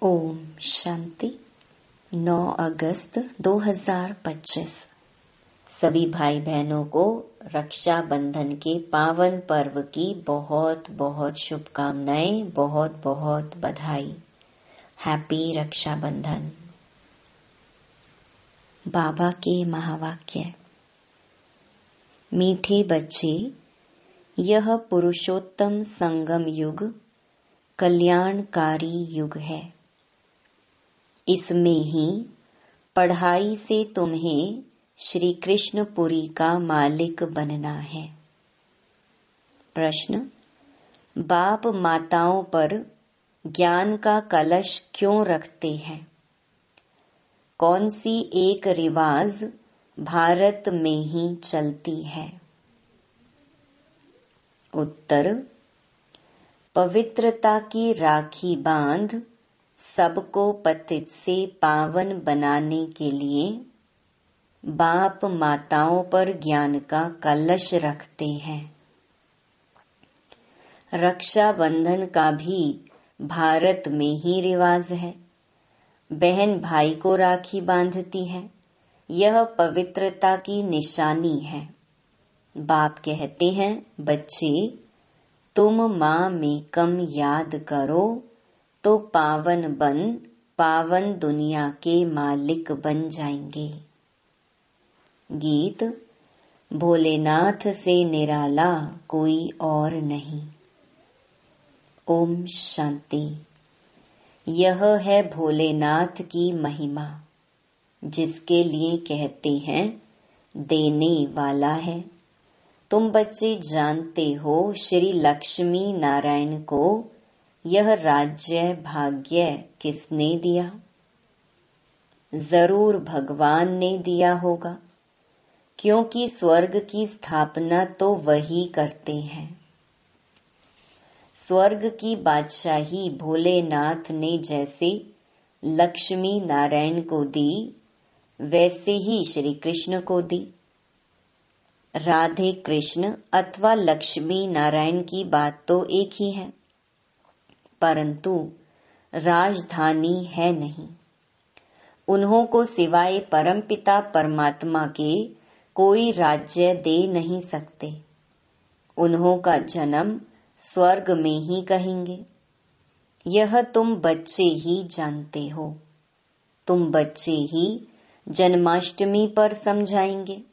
ओम शांति। 9 अगस्त 2025 सभी भाई बहनों को रक्षा बंधन के पावन पर्व की बहुत बहुत शुभकामनाएं, बहुत बहुत बधाई। हैप्पी रक्षा बंधन। बाबा के महावाक्य। मीठे बच्चे, यह पुरुषोत्तम संगम युग कल्याणकारी युग है। इसमें ही पढ़ाई से तुम्हें श्री कृष्णपुरी का मालिक बनना है। प्रश्न: बाप माताओं पर ज्ञान का कलश क्यों रखते हैं? कौन सी एक रिवाज भारत में ही चलती है? उत्तर: पवित्रता की राखी बांध सबको पतित से पावन बनाने के लिए बाप माताओं पर ज्ञान का कलश रखते हैं। रक्षा बंधन का भी भारत में ही रिवाज है। बहन भाई को राखी बांधती है। यह पवित्रता की निशानी है। बाप कहते हैं, बच्चे तुम माँ में कम याद करो तो पावन दुनिया के मालिक बन जाएंगे। गीत। भोलेनाथ से निराला कोई और नहीं। ओम शांति। यह है भोलेनाथ की महिमा, जिसके लिए कहते हैं देने वाला है। तुम बच्चे जानते हो श्री लक्ष्मी नारायण को यह राज्य भाग्य किसने दिया? जरूर भगवान ने दिया होगा, क्योंकि स्वर्ग की स्थापना तो वही करते हैं। स्वर्ग की बादशाही भोलेनाथ ने जैसे लक्ष्मी नारायण को दी, वैसे ही श्री कृष्ण को दी। राधे कृष्ण अथवा लक्ष्मी नारायण की बात तो एक ही है, परंतु राजधानी है नहीं। उन्हों को सिवाय परमपिता परमात्मा के कोई राज्य दे नहीं सकते। उन्हों का जन्म स्वर्ग में ही कहेंगे। यह तुम बच्चे ही जानते हो। तुम बच्चे ही जन्माष्टमी पर समझाएंगे।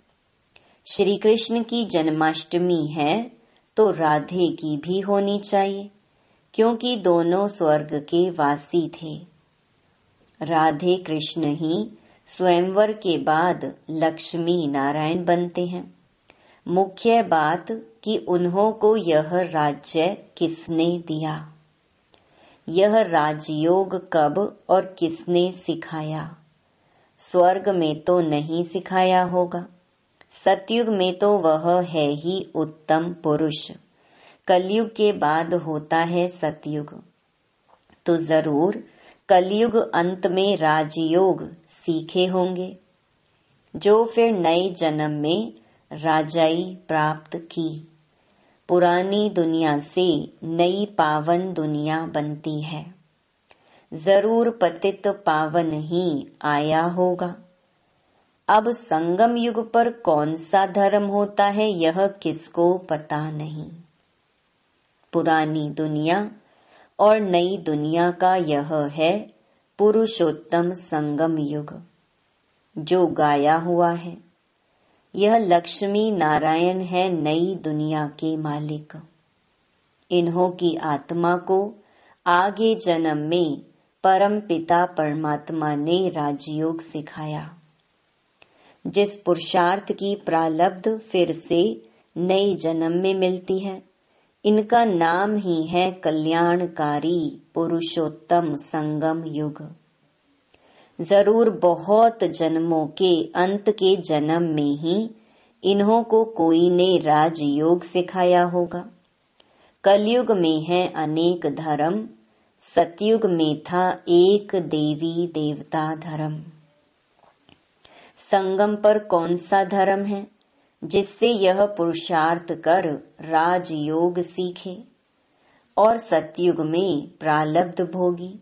श्री कृष्ण की जन्माष्टमी है तो राधे की भी होनी चाहिए, क्योंकि दोनों स्वर्ग के वासी थे। राधे कृष्ण ही स्वयंवर के बाद लक्ष्मी नारायण बनते हैं। मुख्य बात कि उन्हों को यह राज्य किसने दिया, यह राजयोग कब और किसने सिखाया? स्वर्ग में तो नहीं सिखाया होगा। सतयुग में तो वह है ही उत्तम पुरुष। कलयुग के बाद होता है सतयुग, तो जरूर कलयुग अंत में राजयोग सीखे होंगे, जो फिर नए जन्म में राजाई प्राप्त की। पुरानी दुनिया से नई पावन दुनिया बनती है। जरूर पतित पावन ही आया होगा। अब संगम युग पर कौन सा धर्म होता है, यह किसको पता नहीं। पुरानी दुनिया और नई दुनिया का यह है पुरुषोत्तम संगम युग, जो गाया हुआ है। यह लक्ष्मी नारायण है नई दुनिया के मालिक। इन्हों की आत्मा को आगे जन्म में परम पिता परमात्मा ने राजयोग सिखाया। जिस पुरुषार्थ की प्रालब्ध फिर से नए जन्म में मिलती है, इनका नाम ही है कल्याणकारी पुरुषोत्तम संगम युग। जरूर बहुत जन्मों के अंत के जन्म में ही इन्हों को कोई ने राजयोग सिखाया होगा। कलयुग में है अनेक धर्म, सतयुग में था एक देवी देवता धर्म। संगम पर कौन सा धर्म है जिससे यह पुरुषार्थ कर राजयोग सीखे और सतयुग में प्रालब्ध भोगी?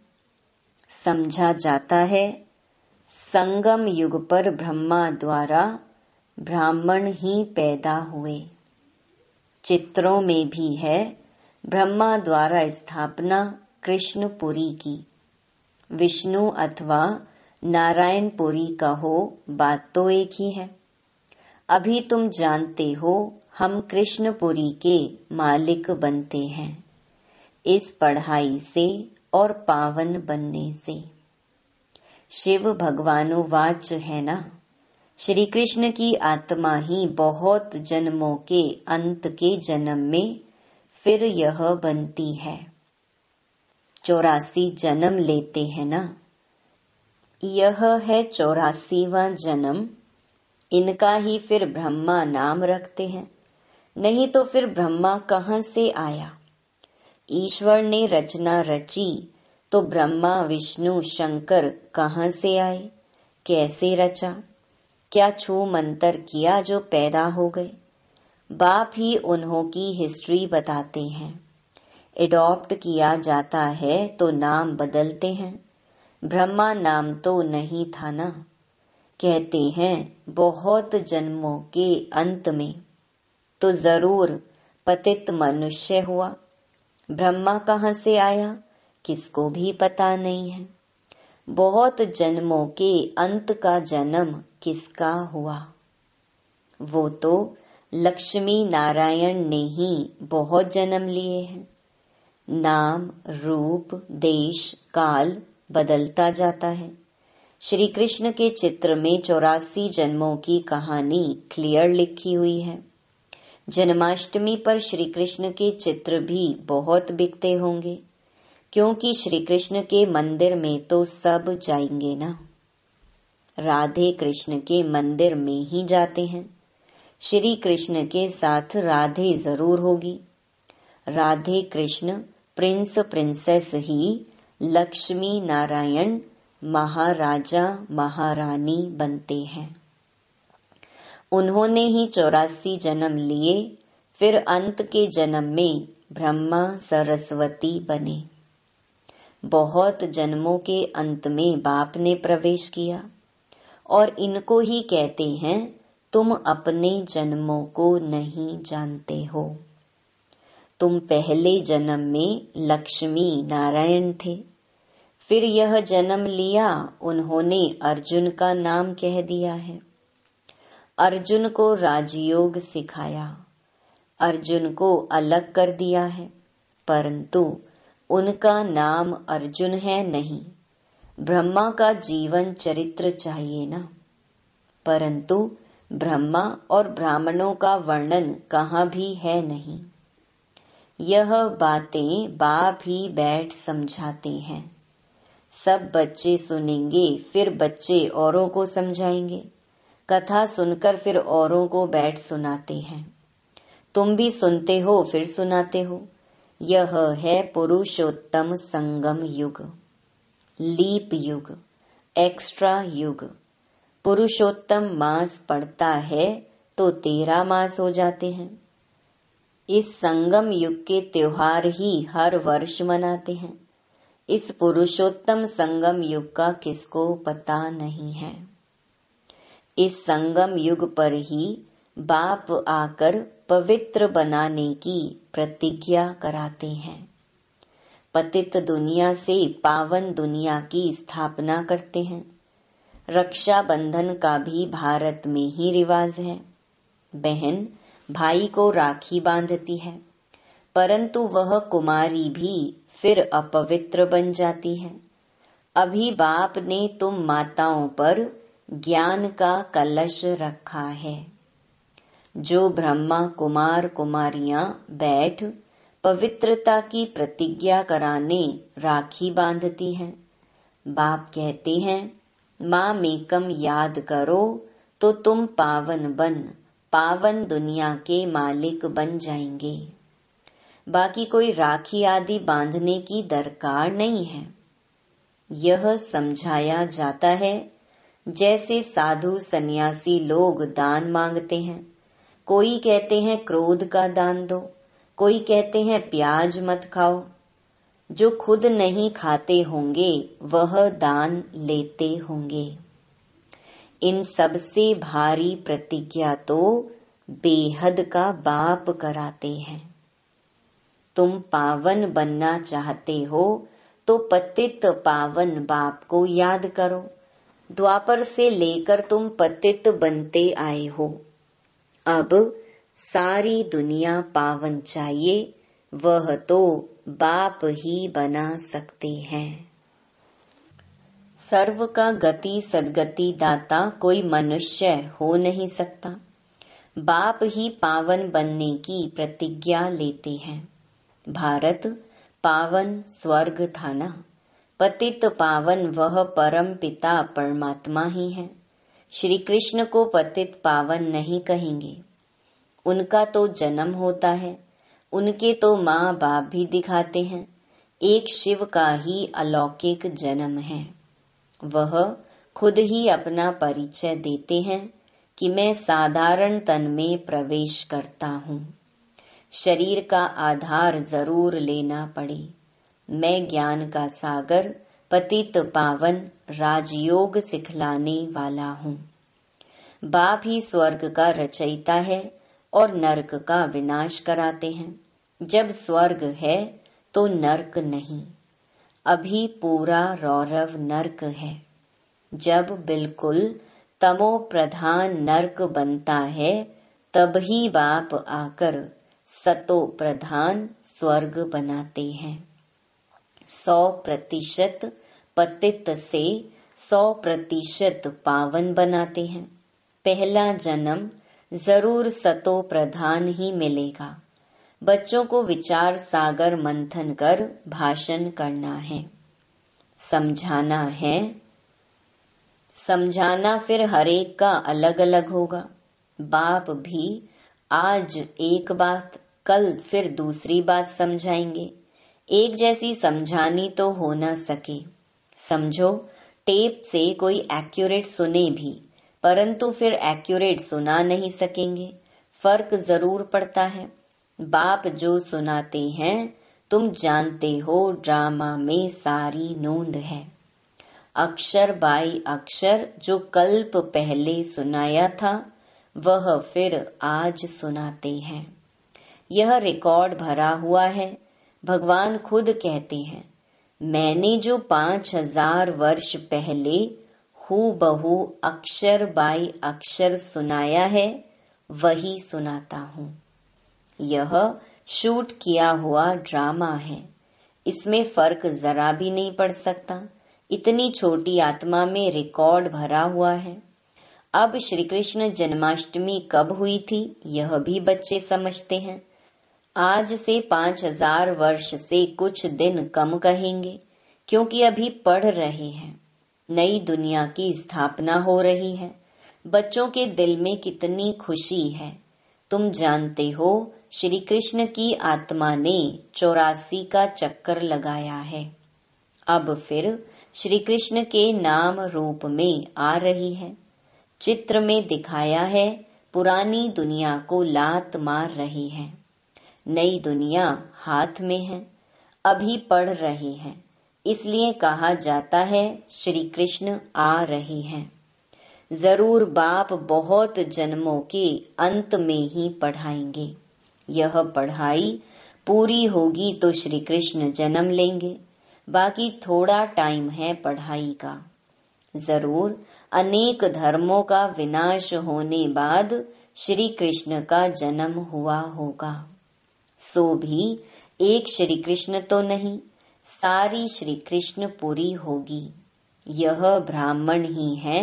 समझा जाता है संगम युग पर ब्रह्मा द्वारा ब्राह्मण ही पैदा हुए। चित्रों में भी है ब्रह्मा द्वारा स्थापना कृष्णपुरी की। विष्णु अथवा नारायणपुरी कहो, बात तो एक ही है। अभी तुम जानते हो हम कृष्णपुरी के मालिक बनते हैं इस पढ़ाई से और पावन बनने से। शिव भगवानुवाच है ना, श्री कृष्ण की आत्मा ही बहुत जन्मों के अंत के जन्म में फिर यह बनती है। 84 जन्म लेते हैं ना, यह है 84वां जन्म। इनका ही फिर ब्रह्मा नाम रखते हैं। नहीं तो फिर ब्रह्मा कहाँ से आया? ईश्वर ने रचना रची तो ब्रह्मा विष्णु शंकर कहाँ से आए? कैसे रचा? क्या छू मंतर किया जो पैदा हो गए? बाप ही उन्हों की हिस्ट्री बताते हैं। एडॉप्ट किया जाता है तो नाम बदलते हैं। ब्रह्मा नाम तो नहीं था ना। कहते हैं बहुत जन्मों के अंत में तो जरूर पतित मनुष्य हुआ। ब्रह्मा कहाँ से आया किसको भी पता नहीं है। बहुत जन्मों के अंत का जन्म किसका हुआ? वो तो लक्ष्मी नारायण ने ही बहुत जन्म लिए हैं। नाम रूप देश काल बदलता जाता है। श्री कृष्ण के चित्र में 84 जन्मों की कहानी क्लियर लिखी हुई है। जन्माष्टमी पर श्री कृष्ण के चित्र भी बहुत बिकते होंगे, क्योंकि श्री कृष्ण के मंदिर में तो सब जाएंगे ना। राधे कृष्ण के मंदिर में ही जाते हैं। श्री कृष्ण के साथ राधे जरूर होगी। राधे कृष्ण प्रिंस प्रिंसेस ही लक्ष्मी नारायण महाराजा महारानी बनते हैं। उन्होंने ही 84 जन्म लिए, फिर अंत के जन्म में ब्रह्मा सरस्वती बने। बहुत जन्मों के अंत में बाप ने प्रवेश किया और इनको ही कहते हैं तुम अपने जन्मों को नहीं जानते हो। तुम पहले जन्म में लक्ष्मी नारायण थे, फिर यह जन्म लिया उन्होंने अर्जुन का नाम कह दिया है। अर्जुन को राजयोग सिखाया, अर्जुन को अलग कर दिया है, परंतु उनका नाम अर्जुन है नहीं। ब्रह्मा का जीवन चरित्र चाहिए ना, परंतु ब्रह्मा और ब्राह्मणों का वर्णन कहाँ भी है नहीं। यह बातें बाप ही बैठ समझाते हैं। सब बच्चे सुनेंगे, फिर बच्चे औरों को समझाएंगे। कथा सुनकर फिर औरों को बैठ सुनाते हैं। तुम भी सुनते हो फिर सुनाते हो। यह है पुरुषोत्तम संगम युग, लीप युग, एक्स्ट्रा युग। पुरुषोत्तम मास पड़ता है तो 13 मास हो जाते हैं। इस संगम युग के त्योहार ही हर वर्ष मनाते हैं। इस पुरुषोत्तम संगम युग का किसको पता नहीं है। इस संगम युग पर ही बाप आकर पवित्र बनाने की प्रतिज्ञा कराते हैं। पतित दुनिया से पावन दुनिया की स्थापना करते हैं। रक्षा बंधन का भी भारत में ही रिवाज है। बहन भाई को राखी बांधती है, परंतु वह कुमारी भी फिर अपवित्र बन जाती है। अभी बाप ने तुम माताओं पर ज्ञान का कलश रखा है। जो ब्रह्मा कुमार कुमारियां बैठ पवित्रता की प्रतिज्ञा कराने राखी बांधती हैं। बाप कहते हैं माँ मेकम याद करो तो तुम पावन बन पावन दुनिया के मालिक बन जाएंगे। बाकी कोई राखी आदि बांधने की दरकार नहीं है। यह समझाया जाता है जैसे साधु सन्यासी लोग दान मांगते हैं। कोई कहते हैं क्रोध का दान दो, कोई कहते हैं प्याज मत खाओ। जो खुद नहीं खाते होंगे वह दान लेते होंगे। इन सबसे भारी प्रतिज्ञा तो बेहद का बाप कराते हैं। तुम पावन बनना चाहते हो तो पतित पावन बाप को याद करो। द्वापर से लेकर तुम पतित बनते आए हो। अब सारी दुनिया पावन चाहिए, वह तो बाप ही बना सकते हैं। सर्व का गति सद्गति दाता कोई मनुष्य हो नहीं सकता। बाप ही पावन बनने की प्रतिज्ञा लेते हैं। भारत पावन स्वर्ग था ना, पतित पावन वह परम पिता परमात्मा ही है। श्री कृष्ण को पतित पावन नहीं कहेंगे। उनका तो जन्म होता है, उनके तो माँ बाप भी दिखाते हैं। एक शिव का ही अलौकिक जन्म है। वह खुद ही अपना परिचय देते हैं कि मैं साधारण तन में प्रवेश करता हूँ। शरीर का आधार जरूर लेना पड़े। मैं ज्ञान का सागर पतित पावन राजयोग सिखलाने वाला हूँ। बाप ही स्वर्ग का रचयिता है और नरक का विनाश कराते हैं। जब स्वर्ग है तो नरक नहीं। अभी पूरा रौरव नरक है। जब बिल्कुल तमो प्रधान नरक बनता है तब ही बाप आकर सतो प्रधान स्वर्ग बनाते हैं। 100% पतित से 100% पावन बनाते हैं। पहला जन्म जरूर सतो प्रधान ही मिलेगा। बच्चों को विचार सागर मंथन कर भाषण करना है, समझाना है। समझाना फिर हरेक का अलग अलग होगा। बाप भी आज एक बात कल फिर दूसरी बात समझाएंगे। एक जैसी समझानी तो हो न सके। समझो, टेप से कोई एक्यूरेट सुने भी, परंतु फिर एक्यूरेट सुना नहीं सकेंगे। फर्क जरूर पड़ता है। बाप जो सुनाते हैं तुम जानते हो, ड्रामा में सारी नोंद है। अक्षर बाई अक्षर जो कल्प पहले सुनाया था वह फिर आज सुनाते हैं। यह रिकॉर्ड भरा हुआ है। भगवान खुद कहते हैं, मैंने जो 5000 वर्ष पहले हूबहू अक्षर बाई अक्षर सुनाया है वही सुनाता हूँ। यह शूट किया हुआ ड्रामा है। इसमें फर्क जरा भी नहीं पड़ सकता। इतनी छोटी आत्मा में रिकॉर्ड भरा हुआ है। अब श्री कृष्ण जन्माष्टमी कब हुई थी यह भी बच्चे समझते हैं। आज से 5000 वर्ष से कुछ दिन कम कहेंगे, क्योंकि अभी पढ़ रहे हैं। नई दुनिया की स्थापना हो रही है। बच्चों के दिल में कितनी खुशी है। तुम जानते हो, श्री कृष्ण की आत्मा ने 84 का चक्कर लगाया है। अब फिर श्री कृष्ण के नाम रूप में आ रही है। चित्र में दिखाया है, पुरानी दुनिया को लात मार रही है। नई दुनिया हाथ में है। अभी पढ़ रहे हैं, इसलिए कहा जाता है श्री कृष्ण आ रहे हैं। जरूर बाप बहुत जन्मों के अंत में ही पढ़ाएंगे। यह पढ़ाई पूरी होगी तो श्री कृष्ण जन्म लेंगे। बाकी थोड़ा टाइम है पढ़ाई का। जरूर अनेक धर्मों का विनाश होने बाद श्री कृष्ण का जन्म हुआ होगा। सो भी एक श्री कृष्ण तो नहीं, सारी श्री कृष्ण पुरी होगी। यह ब्राह्मण ही है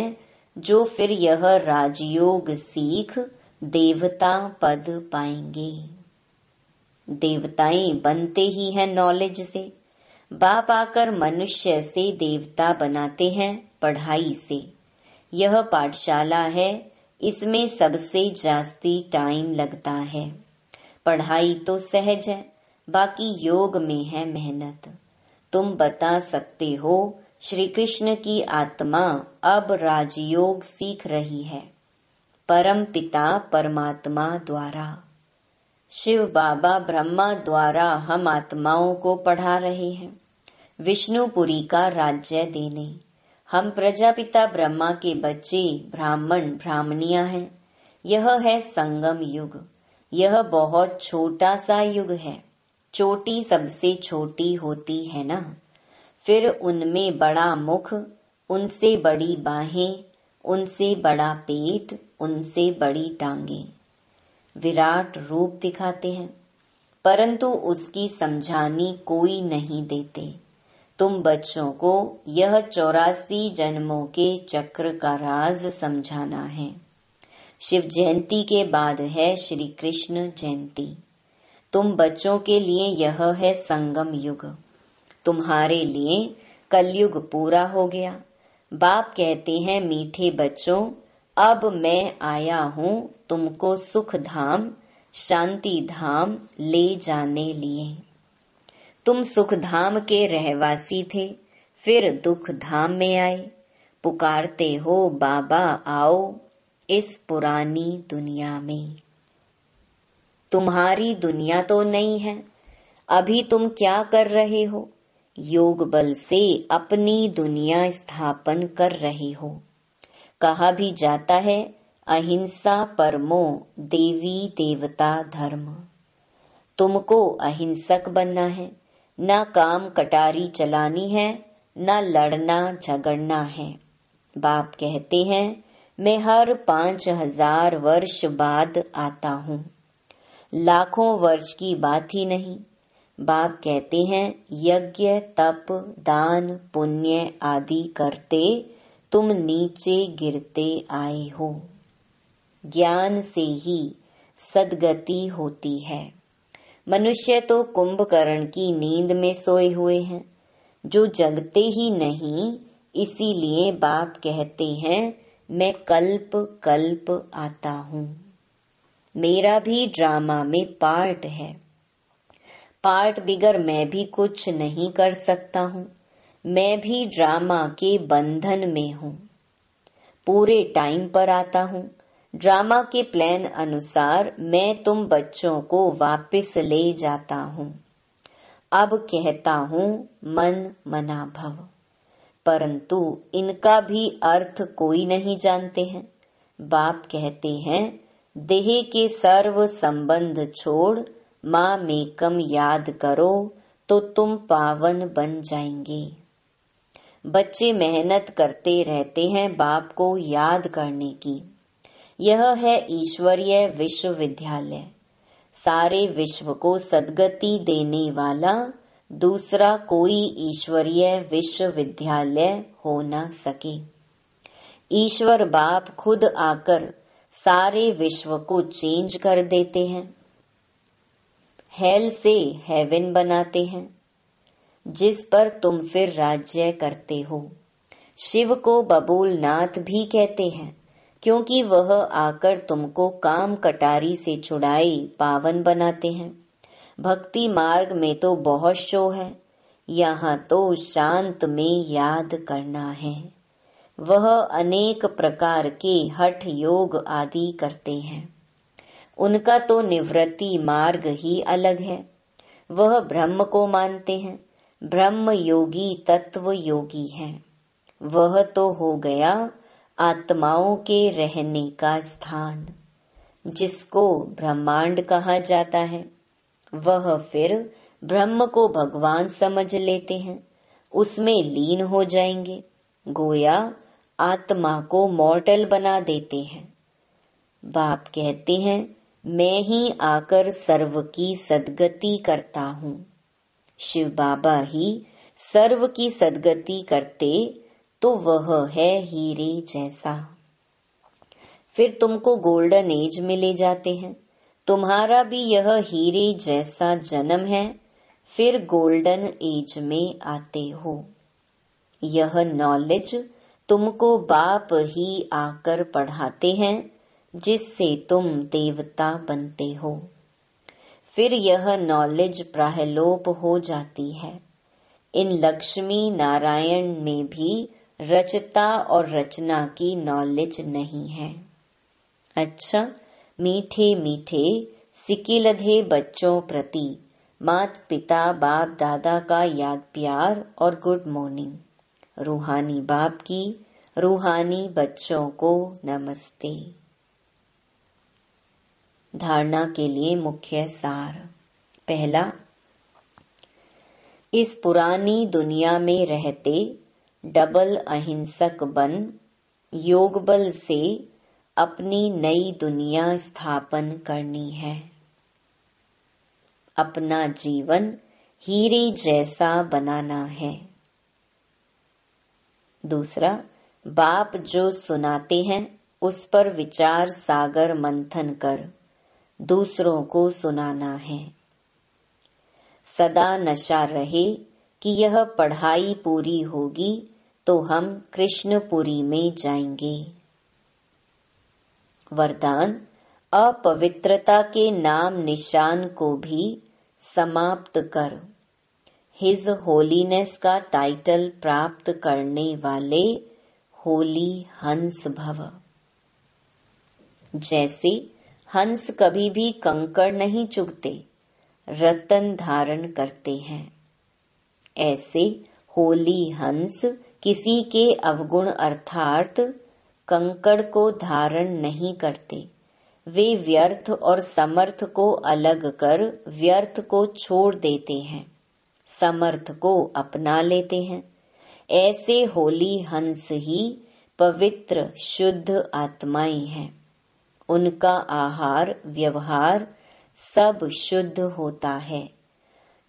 जो फिर यह राजयोग सीख देवता पद पाएंगे। देवताएं बनते ही हैं नॉलेज से। बाप आकर मनुष्य से देवता बनाते हैं पढ़ाई से। यह पाठशाला है, इसमें सबसे जास्ती टाइम लगता है। पढ़ाई तो सहज है, बाकी योग में है मेहनत। तुम बता सकते हो, श्री कृष्ण की आत्मा अब राजयोग सीख रही है, परम पिता परमात्मा द्वारा। शिव बाबा ब्रह्मा द्वारा हम आत्माओं को पढ़ा रहे हैं विष्णुपुरी का राज्य देने। हम प्रजापिता ब्रह्मा के बच्चे ब्राह्मण ब्राह्मणियां हैं। यह है संगम युग। यह बहुत छोटा सा युग है। चोटी सबसे छोटी होती है ना। फिर उनमें बड़ा मुख, उनसे बड़ी बाहें, उनसे बड़ा पेट, उनसे बड़ी टांगे, विराट रूप दिखाते हैं, परंतु उसकी समझानी कोई नहीं देते। तुम बच्चों को यह 84 जन्मों के चक्र का राज समझाना है। शिव जयंती के बाद है श्री कृष्ण जयंती। तुम बच्चों के लिए यह है संगम युग। तुम्हारे लिए कलयुग पूरा हो गया। बाप कहते हैं, मीठे बच्चों, अब मैं आया हूँ तुमको सुख धाम, शांति धाम ले जाने लिए। तुम सुख धाम के रहवासी थे, फिर दुख धाम में आए। पुकारते हो बाबा आओ इस पुरानी दुनिया में। तुम्हारी दुनिया तो नहीं है। अभी तुम क्या कर रहे हो? योग बल से अपनी दुनिया स्थापन कर रहे हो। कहा भी जाता है, अहिंसा परमो देवी देवता धर्म। तुमको अहिंसक बनना है। न काम कटारी चलानी है, न लड़ना झगड़ना है। बाप कहते हैं, मैं हर 5000 वर्ष बाद आता हूँ। लाखों वर्ष की बात ही नहीं। बाप कहते हैं, यज्ञ तप दान पुण्य आदि करते तुम नीचे गिरते आए हो। ज्ञान से ही सद्गति होती है। मनुष्य तो कुंभकर्ण की नींद में सोए हुए हैं, जो जगते ही नहीं। इसीलिए बाप कहते हैं, मैं कल्प कल्प आता हूँ। मेरा भी ड्रामा में पार्ट है। पार्ट बिगर मैं भी कुछ नहीं कर सकता हूँ। मैं भी ड्रामा के बंधन में हूँ। पूरे टाइम पर आता हूँ। ड्रामा के प्लान अनुसार मैं तुम बच्चों को वापस ले जाता हूँ। अब कहता हूँ मन मना भव, परंतु इनका भी अर्थ कोई नहीं जानते हैं। बाप कहते हैं, देह के सर्व संबंध छोड़ माँ मेकम याद करो तो तुम पावन बन जाएंगे। बच्चे मेहनत करते रहते हैं बाप को याद करने की। यह है ईश्वरीय विश्वविद्यालय। सारे विश्व को सद्गति देने वाला दूसरा कोई ईश्वरीय विश्वविद्यालय हो न सके। ईश्वर बाप खुद आकर सारे विश्व को चेंज कर देते हैं। हेल से हेवन बनाते हैं, जिस पर तुम फिर राज्य करते हो। शिव को बबूलनाथ भी कहते हैं, क्योंकि वह आकर तुमको काम कटारी से छुड़ाई पावन बनाते हैं। भक्ति मार्ग में तो बहुत शो है, यहाँ तो शांत में याद करना है। वह अनेक प्रकार के हठ योग आदि करते हैं। उनका तो निवृत्ति मार्ग ही अलग है। वह ब्रह्म को मानते हैं। ब्रह्म योगी तत्व योगी हैं। वह तो हो गया आत्माओं के रहने का स्थान, जिसको ब्रह्मांड कहा जाता है। वह फिर ब्रह्म को भगवान समझ लेते हैं, उसमें लीन हो जाएंगे। गोया आत्मा को मॉर्टल बना देते हैं। बाप कहते हैं, मैं ही आकर सर्व की सद्गति करता हूँ। शिव बाबा ही सर्व की सद्गति करते तो वह है हीरे जैसा। फिर तुमको गोल्डन एज में ले जाते हैं। तुम्हारा भी यह हीरे जैसा जन्म है, फिर गोल्डन एज में आते हो। यह नॉलेज तुमको बाप ही आकर पढ़ाते हैं, जिससे तुम देवता बनते हो। फिर यह नॉलेज प्रायलोप हो जाती है। इन लक्ष्मी नारायण में भी रचता और रचना की नॉलेज नहीं है। अच्छा, मीठे मीठे सिकिलधे बच्चों प्रति माता पिता बाप दादा का याद प्यार और गुड मॉर्निंग। रूहानी बाप की रूहानी बच्चों को नमस्ते। धारणा के लिए मुख्य सार। पहला, इस पुरानी दुनिया में रहते डबल अहिंसक बन योग बल से अपनी नई दुनिया स्थापन करनी है। अपना जीवन हीरे जैसा बनाना है। दूसरा, बाप जो सुनाते हैं उस पर विचार सागर मंथन कर दूसरों को सुनाना है। सदा नशा रहे कि यह पढ़ाई पूरी होगी तो हम कृष्णपुरी में जाएंगे। वरदान, अपवित्रता के नाम निशान को भी समाप्त कर हिज होलीनेस का टाइटल प्राप्त करने वाले होली हंस भव। जैसे हंस कभी भी कंकड़ नहीं चुगते, रतन धारण करते हैं, ऐसे होली हंस किसी के अवगुण अर्थात कंकड़ को धारण नहीं करते। वे व्यर्थ और समर्थ को अलग कर व्यर्थ को छोड़ देते हैं, समर्थ को अपना लेते हैं। ऐसे होली हंस ही पवित्र शुद्ध आत्माएं हैं। उनका आहार व्यवहार सब शुद्ध होता है।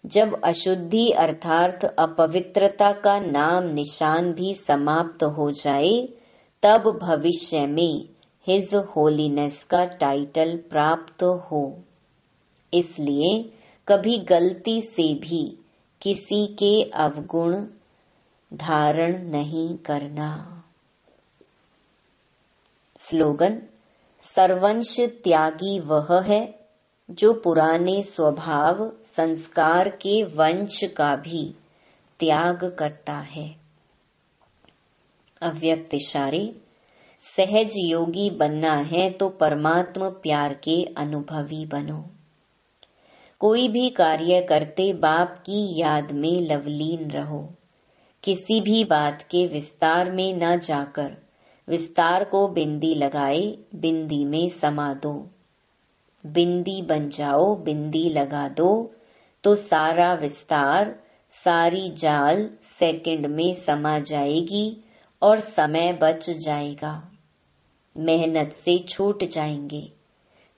जब अशुद्धि अर्थात अपवित्रता का नाम निशान भी समाप्त हो जाए, तब भविष्य में हिज होलीनेस का टाइटल प्राप्त हो। इसलिए कभी गलती से भी किसी के अवगुण धारण नहीं करना। स्लोगन, सर्वंश त्यागी वह है जो पुराने स्वभाव संस्कार के वंश का भी त्याग करता है। अव्यक्त इशारे, सहज योगी बनना है तो परमात्मा प्यार के अनुभवी बनो। कोई भी कार्य करते बाप की याद में लवलीन रहो। किसी भी बात के विस्तार में न जाकर विस्तार को बिंदी लगाए बिंदी में समा दो। बिंदी बन जाओ, बिंदी लगा दो तो सारा विस्तार सारी जाल सेकंड में समा जाएगी और समय बच जाएगा। मेहनत से छूट जाएंगे।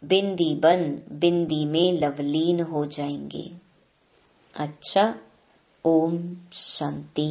बिंदी बन बिंदी में लवलीन हो जाएंगे। अच्छा, ओम शांति।